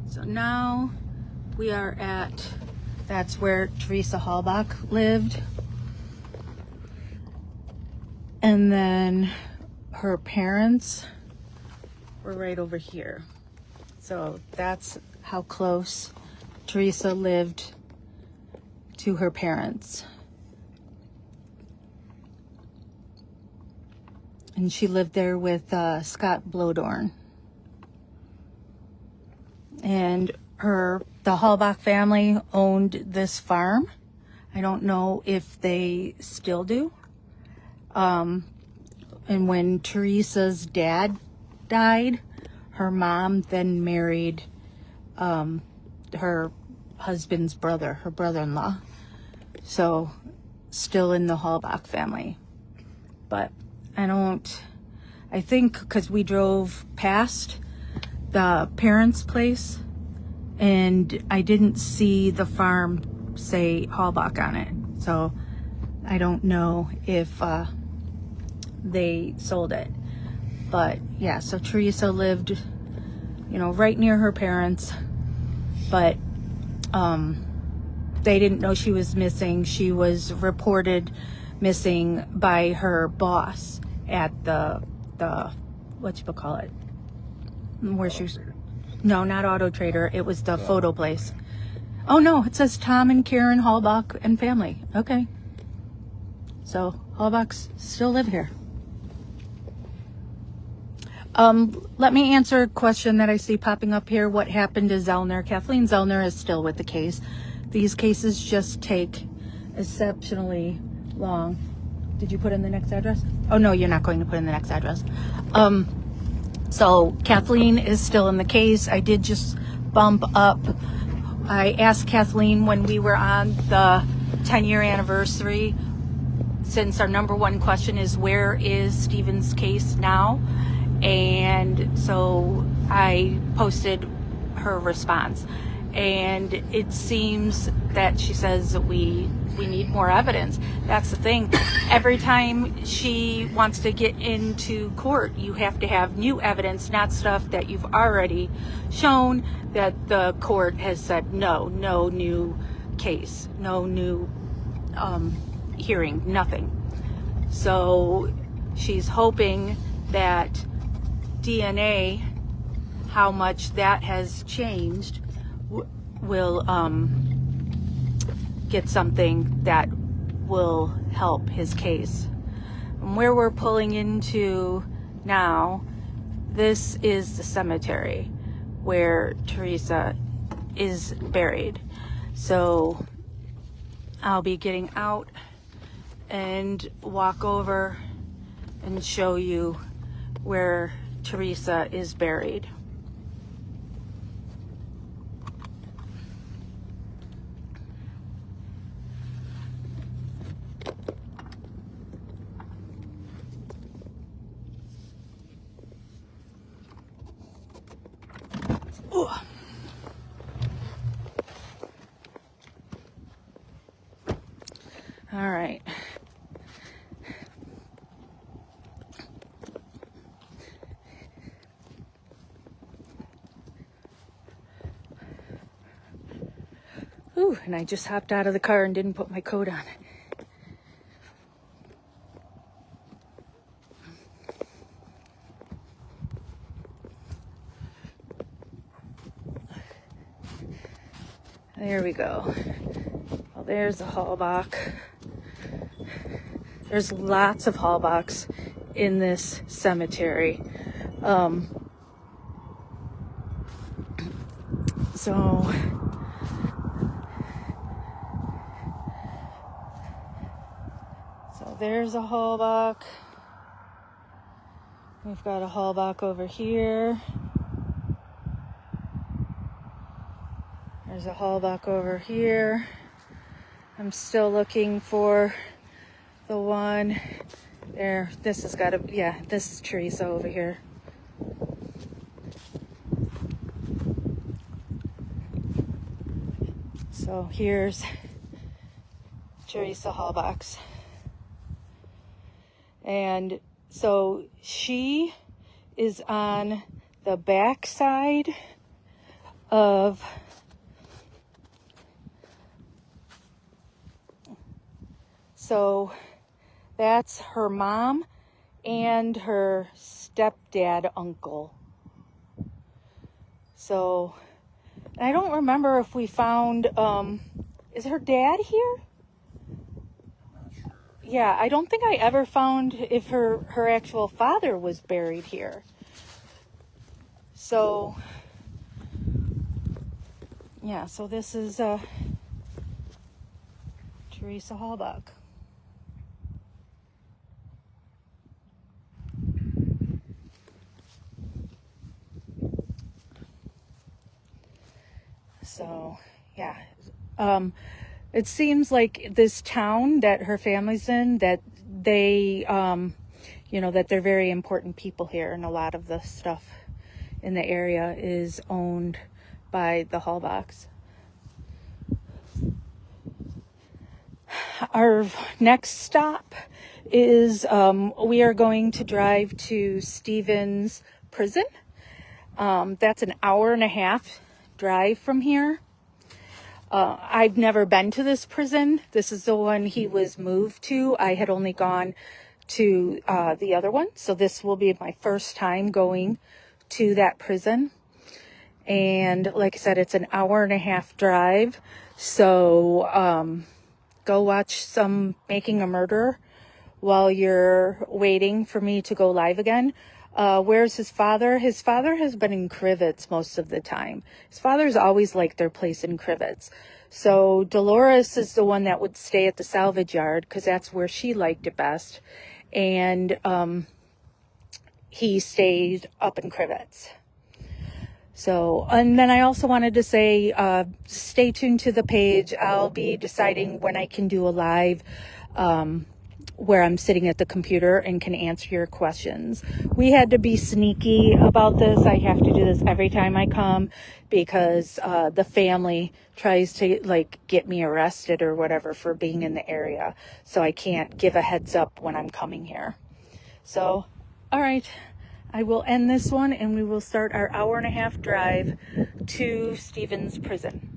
So now we are at, that's where Teresa Halbach lived. And then her parents were right over here. So that's how close Teresa lived to her parents. And she lived there with Scott Blodorn. And the Halbach family owned this farm. I don't know if they still do. And when Teresa's dad died, her mom then married her husband's brother, her brother-in-law. So still in the Halbach family. But I think because we drove past the parents' place and I didn't see the farm say Halbach on it. So I don't know if they sold it. But yeah, so Teresa lived, right near her parents, but they didn't know she was missing. She was reported missing by her boss at the whatchamacallit, where she was. No, not Auto Trader. It was the photo place. Oh no, it says Tom and Karen Halbach and family. Okay. So Halbachs still live here. Let me answer a question that I see popping up here. What happened to Zellner? Kathleen Zellner is still with the case. These cases just take exceptionally long. Did you put in the next address? Oh no, you're not going to put in the next address. So Kathleen is still in the case. I did just bump up. I asked Kathleen when we were on the 10-year anniversary, since our number one question is, where is Stephen's case now? And so I posted her response. And it seems that she says we need more evidence. That's the thing. Every time she wants to get into court, you have to have new evidence, not stuff that you've already shown that the court has said no new case, no new hearing, nothing. So she's hoping that DNA, how much that has changed, will get something that will help his case. And where we're pulling into now, this is the cemetery where Teresa is buried. So I'll be getting out and walk over and show you where Teresa is buried. Ooh. All right. Ooh, and I just hopped out of the car and didn't put my coat on. There we go. Well, there's the Halbach. There's lots of Halbachs in this cemetery. So there's a Halbach. We've got a Halbach over here. There's a Halbach over here. I'm still looking for the one there. This has got to, yeah, this is Teresa over here. So here's Teresa Halbach's. And so she is on the back side of so that's her mom and her stepdad uncle. So I don't remember if we found, is her dad here? Yeah, I don't think I ever found if her actual father was buried here. So, yeah, so this is Teresa Halbach. So, yeah. It seems like this town that her family's in, that they, that they're very important people here, and a lot of the stuff in the area is owned by the Halbachs. Our next stop is we are going to drive to Stevens Prison. That's an hour and a half drive from here. I've never been to this prison. This is the one he was moved to. I had only gone to the other one. So this will be my first time going to that prison. And like I said, it's an hour and a half drive. So go watch some Making a Murderer while you're waiting for me to go live again. Where's his father? His father has been in Crivets most of the time. His father's always liked their place in Crivets. So Dolores is the one that would stay at the salvage yard because that's where she liked it best. And he stayed up in Crivets. So, and then I also wanted to say, stay tuned to the page. I'll be deciding when I can do a live where I'm sitting at the computer and can answer your questions. We had to be sneaky about this. I have to do this every time I come because the family tries to get me arrested or whatever for being in the area. So I can't give a heads up when I'm coming here. So, all right. I will end this one and we will start our hour and a half drive to Stevens Prison.